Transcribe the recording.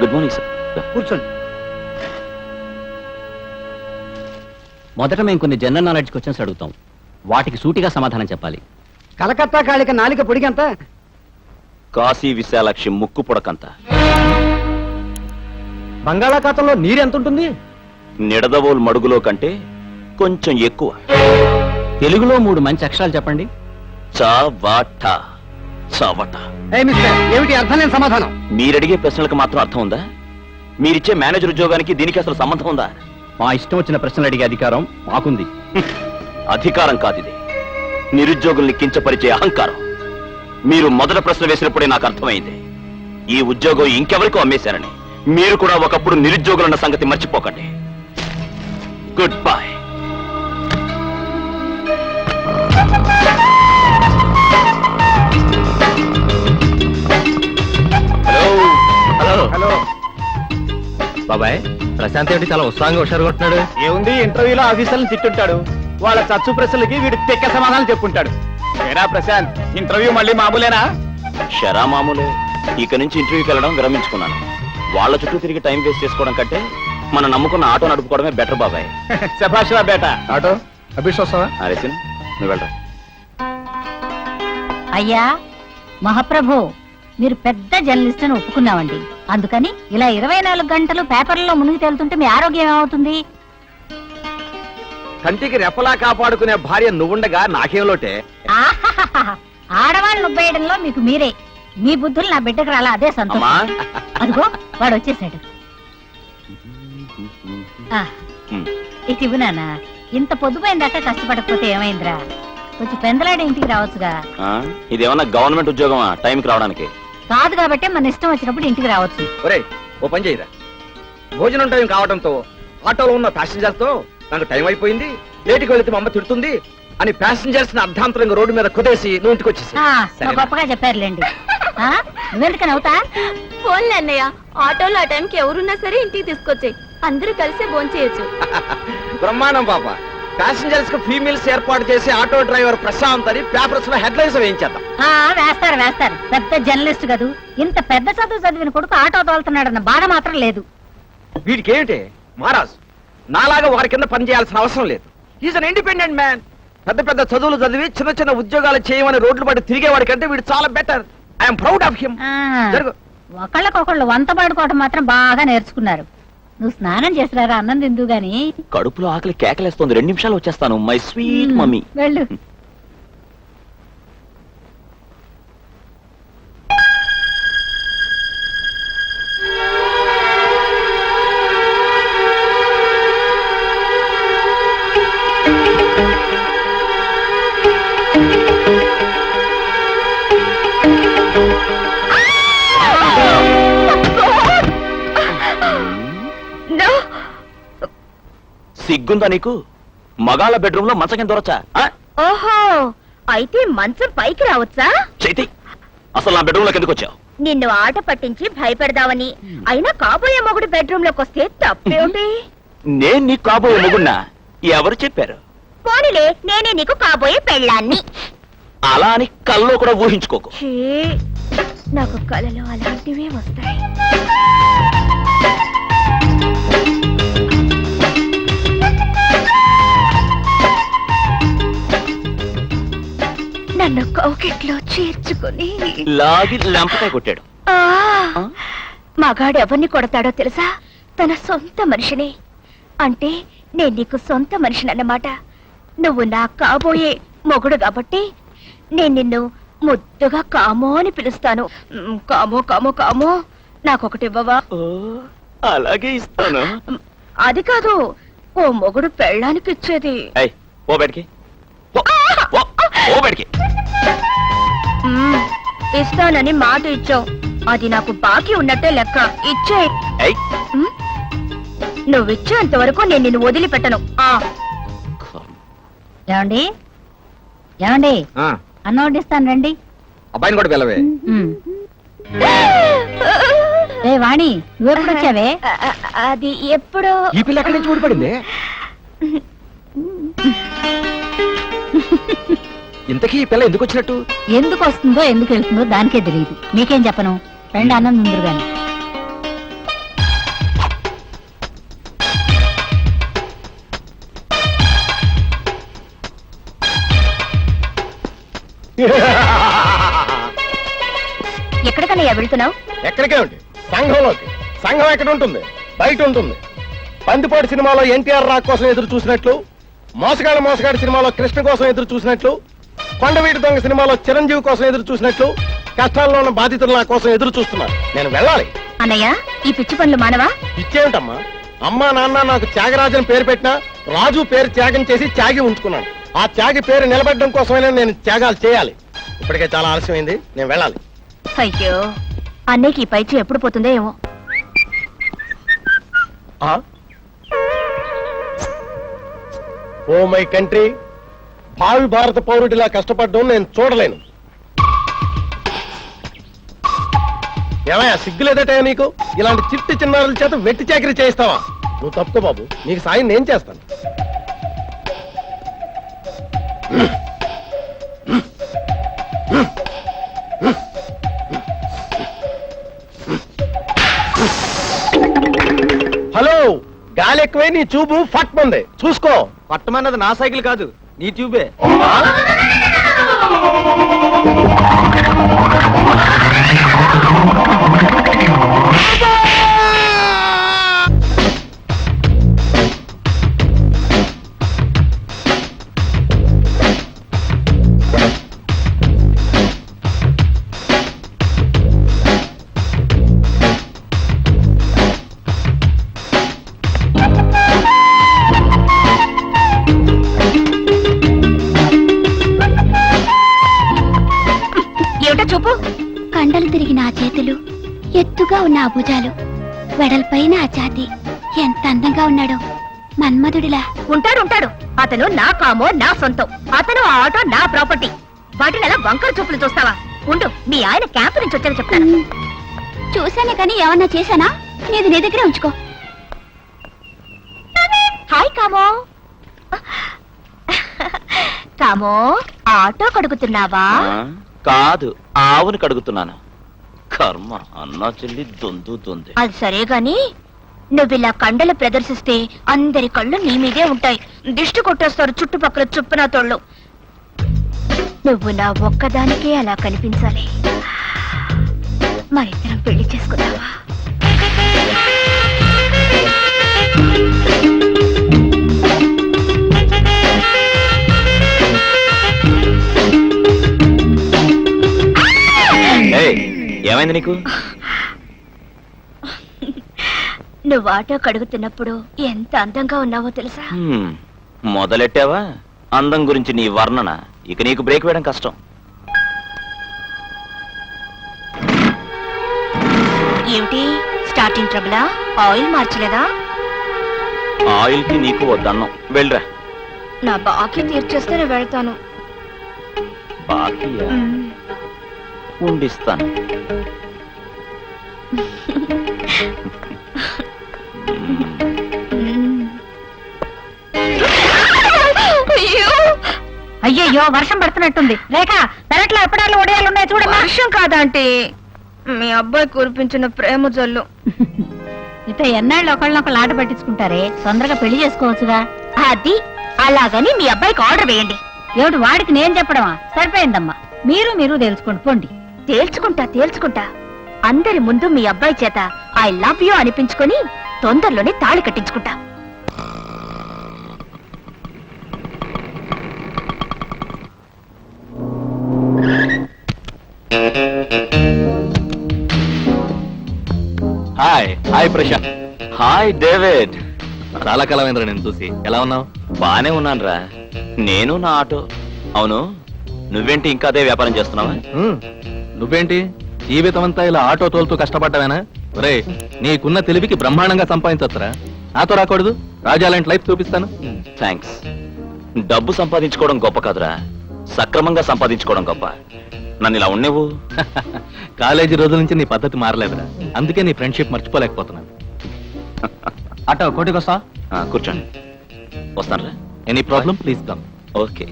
Good morning sir. కూర్చోండి. మొదట మేము కొన్ని జనరల్ నాలెడ్జ్ క్వశ్చన్స్ అడుగుతాం, వాటికి సూటిగా సమాధానం చెప్పాలి. కలకత్తా కాళిక నాలిక పొడిగంత, కాశీ విశాలాక్షి ముక్కు పొడకంత, బంగాళాఖాతంలో నీరు ఎంత ఉంటుంది? నిడదవోలు మడుగులో కంటే కొంచెం ఎక్కువ. తెలుగులో 3 మంచి అక్షరాలు చెప్పండి. చవట. చవట. ఏమిటి అర్థం లేని సమాధానం? మీరడిగే ప్రశ్నలకు మాత్రం అర్థం ఉందా? మీరిచ్చే మేనేజర్ ఉద్యోగానికి దీనికి అసలు సంబంధం ఉందా? మా ఇష్టం వచ్చిన ప్రశ్నలు అడిగే అధికారం మాకుంది. అధికారం కాదిది, నిరుద్యోగుల్ని కించపరిచే అహంకారం. మీరు మొదటి ప్రశ్న వేసినప్పుడే నాకు అర్థమైంది, ఈ ఉద్యోగం ఇంకెవరికో అమ్మేశారని. మీరు కూడా ఒకప్పుడు నిరుద్యోగులన్న సంగతి మర్చిపోకండి. Good bye. Hello hello. బాబాయ్, ప్రశాంత్ ఏమిటి చాలా ఉత్సాహంగా హుషారు కొట్టినాడు? ఏముంది, ఇంటర్వ్యూలో ఆఫీసర్లను తిట్టుంటాడు, వాళ్ళ చచ్చు ప్రశ్నలకి వీడు తెక్క సమాధానం చెప్పుంటాడు. ఏరా ప్రశాంత్, ఇంటర్వ్యూ మళ్ళీ మామూలేనా? షరా మామూలే. ఇక నుంచి ఇంటర్వ్యూకి వెళ్ళడం విరమించుకున్నాను. వాళ్ళ చుట్టూ తిరిగి టైం వేస్ట్ చేసుకోవడం కంటే మనం నమ్ముకున్న ఆటో నడుపుకోవడమే బెటర్ బాబాయ్. శభాషరా బేట. ఆటో అభిష్ వస్తావా? అరేసిన్, నువ్వు వెళ్ళరా. అయ్యా మహాప్రభు, మీరు పెద్ద జర్నలిస్ట్ అని ఒప్పుకున్నామండి. అందుకని ఇలా 24 గంటలు పేపర్లలో మునిగి తేలుతుంటే మీ ఆరోగ్యం ఏమవుతుంది? కంటికి రెప్పలా కాపాడుకునే భార్య నువ్వుండగా నాకేం లోటే? ఆహాహాహా. ఆడవాళ్ళు ఉబ్బేయడంలో మీకు మీరే. మీ బుద్ధులు నా బిడ్డకు రాలా, అదే సంతోషం. అదిగో వాడు వచ్చేసాడు. ఇటు ఇవ్వు నాన్న. ఇంత పొద్దుపోయిందాక కష్టపడకపోతే ఏమైందిరా? కొంచెం పెందలాడే ఇంటికి రావచ్చుగా. ఇదేమన్నా గవర్నమెంట్ ఉద్యోగమా టైంకి రావడానికి? కాదు కాబట్టి మన ఇష్టం వచ్చినప్పుడు ఇంటికి రావచ్చు. ఒరేయ్, ఓ పని చేయరా, భోజనం టైం కావడంతో ఆటోలో ఉన్న ప్యాసింజర్స్ తో నాకు టైం అయిపోయింది, లేటుకి వెళితే మా అమ్మ తిడుతుంది అని ప్యాసింజర్స్ అర్ధాంతరంగా రోడ్డు మీద కుదేసి నువ్వు ఇంటికి వచ్చేసి. గొప్పగా చెప్పారులేండి. నువ్వెందుకని అవుతా? ఫోన్లే అన్నయ్య, ఆటోలో ఆ టైంకి ఎవరున్నా సరే ఇంటికి తీసుకొచ్చాయి, అందరూ కలిసే భోంచేయచ్చు. బ్రహ్మాండం పాప. ప్యాసింజర్స్ కు ఫీమేల్స్ ఏర్పాటు చేసి ఆటో డ్రైవర్ ప్రశాంత్ అని పేపర్స్ లో హెడ్లైన్స్ వేయించేద్దాం. వేస్తారు వేస్తారు. పెద్ద జర్నలిస్ట్ కదూ, ఇంత పెద్ద చదువు చదివిన కొడుకు ఆటో తోలుతున్నాడన్న బాధ మాత్రం లేదు. వీడికి ఏమిటి మహారాజ్, నాలాగా వారి కింద పనిచేయాల్సిన అవసరం లేదు. Is an independent man. పెద్ద పెద్ద చదువులు చదివి చిన్న చిన్న ఉద్యోగాలు చేయమని రోడ్లు పడి తిరిగేవాడి కంటే వీడు చాలా better. I'm proud of him. ఒకళ్ళకొకళ్ళు వంత పాడుకోవటం మాత్రం బాగా నేర్చుకున్నారు. నువ్వు స్నానం చేసిరారా, అన్నం తిందు గాని. కడుపులో ఆకలి కేకలేస్తోంది, 2 నిమిషాలు వచ్చేస్తాను. My sweet mummy. వెళ్ళు. సిగ్గుందా నీకు? మగాళ్ళ బెడ్రూమ్ లో మంచం కింద దొరచా? ఓహో, అయితే మంచం పైకి రావచ్చా? చైతి, అసలు నా బెడ్రూమ్ లోకి ఎందుకు వచ్చావు? నిన్ను ఆట పట్టించి భయపెడదామని. అయినా కాబోయే మొగుడు బెడ్రూమ్ లోకి వస్తే తప్పేమిటి? నేను నీకు కాబోయే మొగుడ్నా? ఎవరు చెప్పారు? పోనీలే, నేనే నీకు కాబోయే పెళ్ళాన్ని. అలా అని కల్లో కూడా ఊహించుకోకు. నాకు కలలో అలాంటివే వస్తాయి. నన్ను కౌకిట్లో చేర్చుకుని లాగి లంపకాయ కొట్టాడు. మగాడు ఎవరిని కొడతాడో తెలుసా? తన సొంత మనిషిని. అంటే నేను నీకు సొంత మనిషిని అన్నమాట. నువ్వు నా కాబోయే మొగుడు కాబట్టి నేను నిన్ను ముద్దుగా కామో అని పిలుస్తాను. కామో కామో కామో, నాకొకటివ్వవా? అలాగే ఇస్తాను. అది కాదు, ఓ మొగుడు పెళ్ళానికి ఇచ్చేది. ఓ బయటికి, ఓ బయటికి. ఇస్తానని మాట ఇచ్చావు, అది నాకు బాకీ ఉన్నట్టే లెక్క. ఇచ్చే. నువ్విచ్చేంత వరకు నేను నిన్ను వదిలిపెట్టను. ఏమండి ఏమండి, అన్నం వడ్డిస్తాను రండి. అబ్బాయిని కూడా పిలవే. ఏ వాణి, నువ్వెప్పుడు వచ్చావే? అది ఎప్పుడు. ఈ పిల్ల ఎక్కడి నుంచి ఊడిపడింది? ఇంతకీ ఈ పిల్ల ఎందుకు వచ్చినట్టు? ఎందుకు వస్తుందో ఎందుకు వెళ్తుందో దానికే తెలియదు. మీకేం చెప్పను, రండి అన్నం ముందురు గాని. ఎక్కడికన్నయ్యా వెళ్తున్నావు? ఎక్కడికే ఉంది? సంఘంలోకి. సంఘం ఎక్కడ ఉంటుంది? బయట ఉంటుంది. బందిపోటు సినిమాలో ఎన్టీఆర్ రాక్ కోసం ఎదురు చూసినట్లు, మోసగాడి సినిమాలో కృష్ణ కోసం ఎదురు చూసినట్లు, కొండవీటి దొంగ సినిమాలో చిరంజీవి కోసం ఎదురు చూసినట్లు కష్టాల్లో ఉన్న బాధితులు నా కోసం ఎదురు చూస్తున్నారు. నేను వెళ్ళాలి. అన్నయ్య, ఈ పిచ్చి పనులు మానవా? ఇచ్చేమిటమ్మా? అమ్మా నాన్న నాకు త్యాగరాజన్ పేరు పెట్టినా రాజు పేరు త్యాగం చేసి త్యాగి ఉంచుకున్నాను. ఆ త్యాగి పేరు నిలబెట్టడం కోసమైనా నేను త్యాగాలు చేయాలి. ఇప్పటికే చాలా ఆలస్యమైంది, నేను వెళ్ళాలి. అయ్యో, అన్నయ్యకి ఈ పైచి ఎప్పుడు పోతుందో ఏమో. ఓ మై కంట్రీ, భావి భారత పౌరుడిలా కష్టపడడం నేను చూడలేను. ఏమయ్యా, సిగ్గులేదట నీకు? ఇలాంటి చిట్టి చిన్నారుల చేత వెట్టి చాకరీ చేయిస్తావా? నువ్వు తప్పుకో బాబు, నీకు సాయం నేను చేస్తాను. హలో, గాలి ఎక్కువై నీ చూపు ఫట్ మంది, చూసుకో. పట్టమన్నది నా సైకిల్ కాదు, నీ ట్యూబే. ఏమిటో చూపు. కండలు తిరిగిన ఆ చేతులు, ఎత్తుగా ఉన్న ఆ భుజాలు, వెడల్పైన ఆ ఛాతీ, ఎంత అందంగా ఉన్నాడో. మన్మధుడిలా ఉంటాడు. అతను నా కామో, నా సొంతం. అతను ఆ ఆటో నా ప్రాపర్టీ. వాటిని అలా వంకర చూపులు చూస్తావా? ఉండు, మీ ఆయన క్యాంపు నుంచి వచ్చాను చెప్తాను. చూశానే కానీ ఏమన్నా చేశానా? నీది నీ దగ్గరే ఉంచుకో. హాయ్ కామో. కామో, ఆటో కడుగుతున్నావా? కాదు, ఆవుని కడుగుతున్నాను. కర్మ, అన్నా చెల్లి దొందు. అది సరే గాని, నువ్విలా కండలు ప్రదర్శిస్తే అందరి కళ్ళు నీ మీదే ఉంటాయి. దిష్టి కొట్టేస్తారు చుట్టుపక్కల చుప్పున తోళ్ళు. నువ్వు నా ఒక్కదానికే అలా కనిపించాలి. మరిద్దరం పెళ్లి చేసుకుందావా? ఏమైంది నీకు? నువ్వు ఆటో కడుగుతున్నప్పుడు ఎంత అందంగా ఉన్నావో తెలుసా? మొదలెట్టావా అందం గురించి నీ వర్ణన? ఇక నీకు బ్రేక్ వేయడం కష్టం. ఏమిటి స్టార్టింగ్ ట్రబులా? ఆయిల్ మార్చలేదా? ఆయిల్ కి నీకు వద్దన్నం, వెళ్ళరా. నా బాకీ తీర్చేస్తే నేను వెళ్తాను. బాకీయా? ఉండిస్తాను. అయ్యయ్యో, వర్షం పడుతున్నట్టుంది. రేఖ, పెరట్లో ఎప్పడాలు ఒడియాలు ఉన్నాయి చూడమ్మా. వర్షం కాదంటే మీ అబ్బాయి కురిపించిన ప్రేమ జల్లు. ఇత ఎన్నాళ్ళు ఒకళ్ళనొకళ్ళు ఆట పట్టించుకుంటారే, తొందరగా పెళ్లి చేసుకోవచ్చుగా. అది అలాగని మీ అబ్బాయికి ఆర్డర్ వేయండి. ఏమిటి వాడికి నేను చెప్పడమా? సరిపోయిందమ్మా. మీరు తెలుసుకోండి పోండి. తేల్చుకుంటా. అందరి ముందు మీ అబ్బాయి చేత ఐ లవ్ యూ అనిపించుకొని తొందరలోనే తాళి కట్టించుకుంటా. హాయ్ ప్రశాంత్. Hi David. చాలా కాలమైందిరా నేను చూసి. ఎలా ఉన్నావు? బానే ఉన్నానురా. నేను నా ఆటో. అవును, నువ్వేంటి ఇంకా అదే వ్యాపారం చేస్తున్నావా? నువ్వేంటి జీవితమంతా ఇలా ఆటో తోలుతూ కష్టపడ్డావేనా? రే, నీకున్న తెలివికి బ్రహ్మాండంగా సంపాదించొచ్చురా. నాతో రాకూడదు? రాజాలాంటి లైఫ్ చూపిస్తాను. థ్యాంక్స్. డబ్బు సంపాదించుకోవడం గొప్ప కాదురా, సక్రమంగా సంపాదించుకోవడం గొప్ప. నన్ను ఇలా ఉండేవు. కాలేజీ రోజుల నుంచి నీ పద్ధతి మారలేదురా, అందుకే నీ ఫ్రెండ్షిప్ మర్చిపోలేకపోతున్నాను. ఆటో కోటికొస్తా. కూర్చోండి, వస్తానురా. Any problem please come. Okay.